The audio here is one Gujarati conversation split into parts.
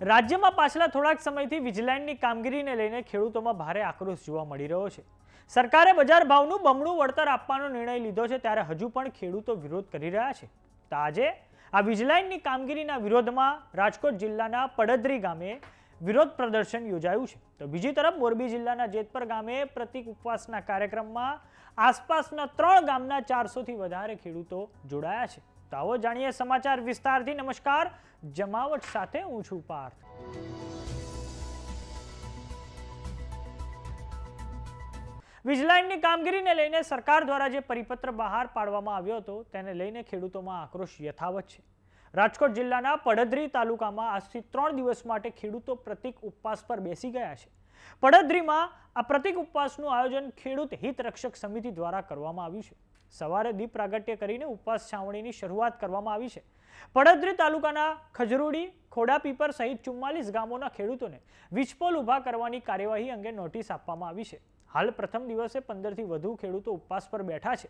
રાજ્યમાં પાછલા થોડાક સમયથી વીજલાઇનની કામગીરીને લઈને ખેડૂતોમાં ભારે આક્રોશ જોવા મળી રહ્યો છે। સરકારે બજાર ભાવનું બમણું વળતર આપવાનો નિર્ણય લીધો છે, ત્યારે હજુ પણ ખેડૂતો વિરોધ કરી રહ્યા છે। તો આજે આ વીજલાઇનની કામગીરીના વિરોધમાં રાજકોટ જિલ્લાના પડદરી ગામે વિરોધ પ્રદર્શન યોજાયું છે। તો બીજી તરફ મોરબી જિલ્લાના જેતપર ગામે પ્રતિક ઉપવાસના કાર્યક્રમમાં આસપાસના 3 ગામના 400થી વધારે ખેડૂતો જોડાયા છે। તો આવો જાણીએ સમાચાર વિસ્તારથી। નમસ્કાર, જમાવટ સાથે હું છું પાર્થ। વીજલાઇનની કામગીરીને લઈને સરકાર દ્વારા જે પરિપત્ર બહાર પાડવામાં આવ્યો હતો તેને લઈને ખેડૂતોમાં આક્રોશ યથાવત છે। રાજકોટ જિલ્લાના પડદરી તાલુકામાં આજથી 3 દિવસ માટે ખેડૂતો પ્રતિક ઉપવાસ પર બેસી ગયા છે। પડદરીમાં આ પ્રતિક ઉપવાસનું આયોજન ખેડૂત હિત રક્ષક સમિતિ દ્વારા કરવામાં આવ્યું છે। સવારે દીપ પ્રાગટ્ય કરીને ઉપવાસ છાવણીની શરૂઆત કરવામાં આવી છે। પડદરી તાલુકાના ખજરૂડી, ખોડાપીપર સહિત 44 ગામોના ખેડૂતોને વીજપોલ ઊભા કરવાની કાર્યવાહી અંગે નોટિસ આપવામાં આવી છે। હાલ પ્રથમ દિવસે 15થી વધુ ખેડૂતો ઉપવાસ પર બેઠા છે।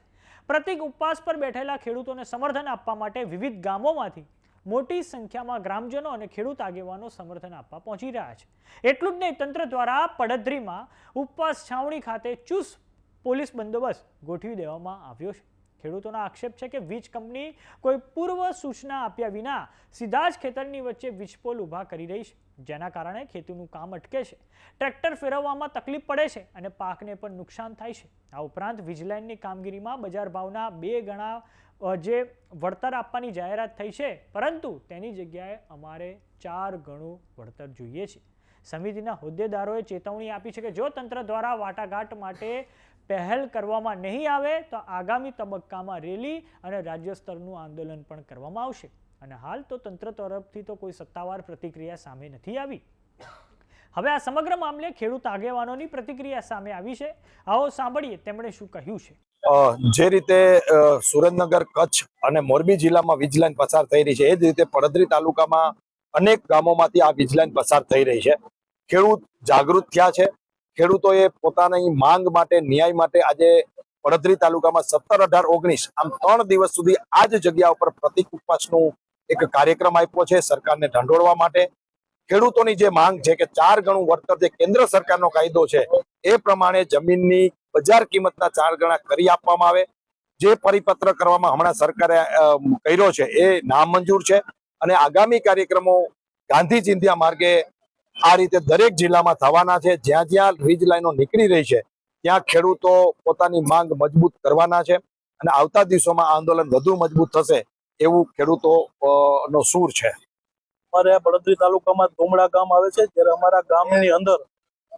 પ્રતિક ઉપવાસ પર બેઠેલા ખેડૂતોને સમર્થન આપવા માટે વિવિધ ગામોમાંથી મોટી સંખ્યામાં ગ્રામજનો અને ખેડૂત આગેવાનો સમર્થન આપવા પહોંચી રહ્યા છે। એટલું જ નહીં, તંત્ર દ્વારા પડદરીમાં ઉપવાસ છાવણી ખાતે ચુસ્ત પોલીસ બંદોબસ્ત ગોઠવી દેવામાં આવ્યો છે। ખેડૂતોનો આક્ષેપ છે કે વીજ કંપની કોઈ પૂર્વ સૂચના આપ્યા વિના સીધા જ ખેતરની વચ્ચે વીજપોલ ઊભા કરી રહી છે, જેના કારણે ખેતીનું કામ અટકે છે, ટ્રેક્ટર ફેરવવામાં તકલીફ પડે છે અને પાકને પણ નુકસાન થાય છે। આ ઉપરાંત વીજલાઇનની કામગીરીમાં બજાર ભાવના 2 ગણા જે વળતર આપવાની જાહેરાત થઈ છે, પરંતુ તેની જગ્યાએ અમારે 4 ગણું વળતર જોઈએ છે। સમિતિના હોદ્દેદારોએ ચેતવણી આપી છે કે જો તંત્ર દ્વારા વાટાઘાટ માટે પહેલ કરવામાં નહીં આવે તો આગામી તબક્કામાં રેલી અને રાજ્ય સ્તરનું આંદોલન પણ કરવામાં આવશે। અને હાલ તો તંત્ર તરફથી તો કોઈ સત્તાવાર પ્રતિક્રિયા સામે નથી આવી। હવે આ સમગ્ર મામલે ખેડૂત આગેવાનોની પ્રતિક્રિયા સામે આવી છે। આવો સાંભળીએ તેમણે શું કહ્યું છે। જે રીતે સુરેન્દ્રનગર, કચ્છ અને મોરબી જિલ્લામાં વીજલાઇન પસાર થઈ રહી છે, એ જ રીતે પડદરી તાલુકામાં અનેક ગામોમાંથી આ વીજલાઇન પસાર થઈ રહી છે। ખેડૂત જાગૃત થયા છે। ખેડૂતોએ પોતાની માંગ માટે, ન્યાય માટે આજે પડદરી તાલુકામાં 17, 18, 19 આમ 3 દિવસ સુધી આ જ જગ્યા ઉપર પ્રતિક ઉપવાસનું એક કાર્યક્રમ આપ્યો છે સરકારને ઢંઢોળવા માટે। ખેડૂતોની જે માંગ છે કે 4 ગણું વળતર જે કેન્દ્ર સરકારનો કાયદો છે એ પ્રમાણે જમીનની બજાર કિંમતના 4 ગણા કરી આપવામાં આવે। જે પરિપત્ર કરવામાં હમણાં સરકારે કર્યો છે એ નામંજૂર છે અને આગામી કાર્યક્રમો ગાંધી ચિંધ્યા માર્ગે આ રીતે દરેક જિલ્લામાં થવાના છે। જ્યાં જ્યાં વીજ લાઈનો નીકળી રહી છે ત્યાં ખેડૂતો પોતાની માંગ મજબૂત કરવાના છે અને આવતા દિવસોમાં આંદોલન વધુ મજબૂત થશે એવું ખેડૂતો નો સૂર છે। અમારે પડદરી તાલુકામાં ધોમડા ગામ આવે છે, જ્યારે અમારા ગામની અંદર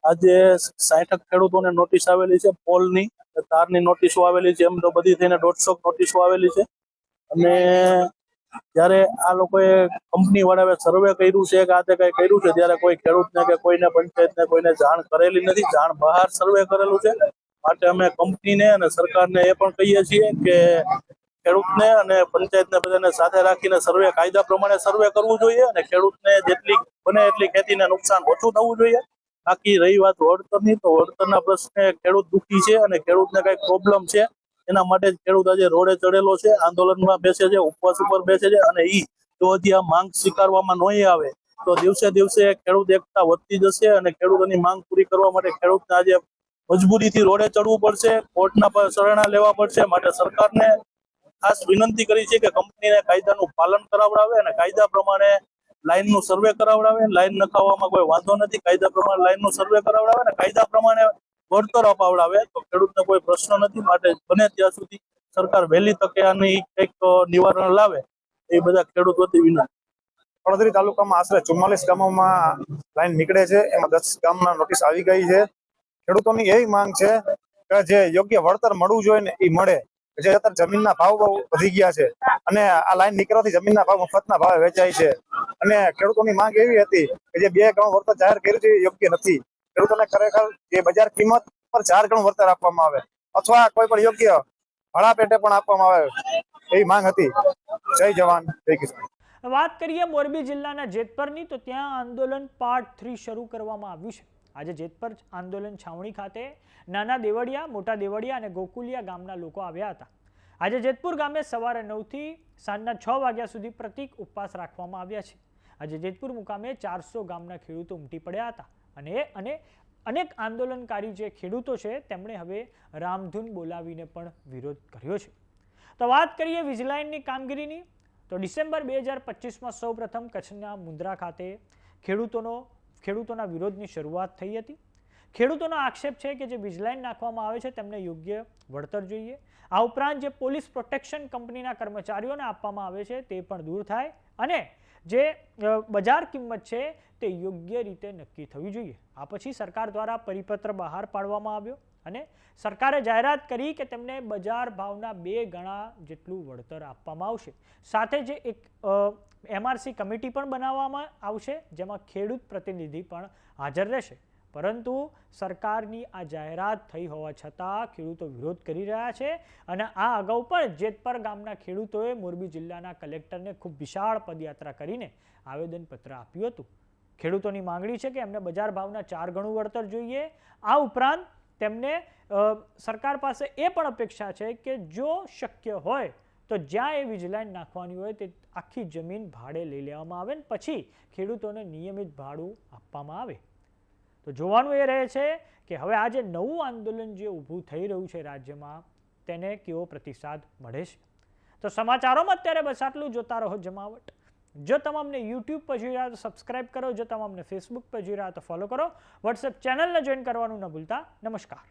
આજે 60 ખેડૂતોને નોટિસ આવેલી છે, પોલની, તારની નોટિસો આવેલી છે, એમ તો બધી થઈને 150 નોટિસો આવેલી છે। અને જ્યારે આ લોકોએ કંપની વાળાએ સર્વે કર્યું છે કે આ તે કઈ કર્યું છે, ત્યારે કોઈ ખેડૂતને કે કોઈને પંચાયતને કોઈને જાણ કરેલી નથી, જાણ બહાર સર્વે કરેલું છે। માટે અમે કંપનીને અને સરકારને એ પણ કહીએ છીએ કે ખેડૂતને અને પંચાયતને બધાને સાથે રાખીને સર્વે કાયદા પ્રમાણે સર્વે કરવું જોઈએ અને ખેડૂતને જેટલી બને એટલી ખેતીને નુકસાન ઓછું થવું જોઈએ। બાકી રહી વાત વળતરની, તો વળતરના પ્રશ્ને ખેડૂત દુઃખી છે અને ખેડૂતને કઈ પ્રોબ્લેમ છે એના માટે જ ખેડૂત આજે રોડે ચડેલો છે, આંદોલનમાં બેસે છે, ઉપવાસ ઉપર બેસે છે। અને જો હજી આ માંગ સ્વીકારવામાં નહીં આવે તો દિવસે દિવસે ખેડૂત એકતા વધતી જશે અને ખેડૂતોની માંગ પૂરી કરવા માટે ખેડૂતને આજે મજબૂરીથી રોડે ચડવું પડશે, કોર્ટના પર શરણા લેવા પડશે। માટે સરકારને ખાસ વિનંતી કરી છે કે કંપનીને કાયદાનું પાલન કરાવડાવે અને કાયદા પ્રમાણે લાઈનનું સર્વે કરાવડાવે। લાઈન નખાવવામાં કોઈ વાંધો નથી, કાયદા પ્રમાણે લાઈનનું સર્વે કરાવડાવે અને કાયદા પ્રમાણે વળતર અપાવડાવે તો ખેડૂતને કોઈ પ્રશ્ન નથી। માટે બને ત્યાં સુધી સરકાર વહેલી તકે આની કંઈક નિવારણ લાવે એ બધા ખેડૂત વતી વિનંતી। પડદરી તાલુકામાં આશરે 44 ગામોમાં લાઈન નીકળે છે, એમાં 10 ગામમાં નોટિસ આવી ગઈ છે। ખેડૂતોની એવી માંગ છે કે જે યોગ્ય વળતર મળવું જોઈએ ને એ મળે। જે અત્યારે જમીનના ભાવ બહુ વધી ગયા છે અને આ લાઈન નીકળવાથી જમીનના ભાવ મફતના ભાવે વેચાય છે અને ખેડૂતોની માંગ એવી હતી કે જે 2 ગણું વળતર જાહેર કર્યું છે એ યોગ્ય નથી। ખેડૂતોને ખરેખર જે બજાર કિંમત પર 4 ગણું વળતર આપવામાં આવે અથવા કોઈ પણ યોગ્ય ભાડા પેટે પણ આપવામાં આવે એવી માંગ હતી। જય જવાન, જય કિસાન। વાત કરીએ મોરબી જિલ્લાના જેતપરની, તો ત્યાં આંદોલન પાર્ટ 3 શરૂ કરવામાં આવ્યું છે। આજે જેતપર આંદોલન છાવણી ખાતે નાના દેવડિયા, મોટા દેવડિયા અને ગોકુલિયા ગામના લોકો આવ્યા હતા। આજે જેતપુર ગામે સવારે 9 થી સાંજના 6 વાગ્યા સુધી પ્રતિક ઉપવાસ રાખવામાં આવ્યા છે। આજે જેતપુર મુકામે 400 ગામના ખેડૂતો ઉમટી પડ્યા હતા અને અનેક આંદોલનકારી જે ખેડૂતો છે તેમણે હવે રામધૂન બોલાવીને પણ વિરોધ કર્યો છે. તો વાત કરીએ વીજલાઇનની કામગીરીની, તો ડિસેમ્બર 2025માં સૌપ્રથમ કચ્છના મુન્દ્રા ખાતે ખેડૂતોના વિરોધની શરૂઆત થઈ હતી. ખેડૂતોનો આક્ષેપ છે કે જે વીજલાઇન નાખવામાં આવે છે તેમને યોગ્ય વળતર જોઈએ. આ ઉપરાંત જે પોલીસ પ્રોટેક્શન કંપનીના કર્મચારીઓને આપવામાં આવે છે તે પણ દૂર થાય અને જે બજાર કિંમત છે તે યોગ્ય રીતે નક્કી થવી જોઈએ. આ પછી સરકાર દ્વારા પરિપત્ર બહાર પાડવામાં આવ્યો અને સરકારે જાહેરાત કરી કે તેમને બજાર ભાવના 2 ગણા જેટલું વળતર આપવામાં આવશે. સાથે જ એક MRC કમિટી પણ બનાવવામાં આવશે જેમાં ખેડૂત પ્રતિનિધિ પણ હાજર રહેશે. પરંતુ સરકારની આ જાહેરાત થઈ હોવા છતાં ખેડૂતો વિરોધ કરી રહ્યા છે અને આ અગાઉ પણ જેતપર ગામના ખેડૂતોએ મોરબી જિલ્લાના કલેક્ટરને ખૂબ વિશાળ પદયાત્રા કરીને આવેદનપત્ર આપ્યું હતું. ખેડૂતોની માંગણી છે કે એમને બજાર ભાવના 4 ગણું વળતર જોઈએ. આ ઉપરાંત તેમને સરકાર પાસે એ પણ અપેક્ષા છે કે જો શક્ય હોય તો જ્યાં એ વીજલાઇન નાખવાની હોય તે આખી જમીન ભાડે લઈ લેવામાં આવે અને પછી ખેડૂતોને નિયમિત ભાડું આપવામાં આવે. તો જોવાનું એ રહે છે કે હવે આ જે નવું આંદોલન જે ઊભું થઈ રહ્યું છે રાજ્યમાં તેને કેવો પ્રતિસાદ મળે છે. તો સમાચારોમાં અત્યારે બસ આટલું. જોતા રહો જમાવટ. જો તમામને YouTube પર જોઈ રહ્યા તો સબસ્ક્રાઇબ કરો, જો તમામને Facebook પર જોઈ રહ્યા તો ફોલો કરો, WhatsApp ચેનલને જોઈન કરવાનું ન ભૂલતા. નમસ્કાર.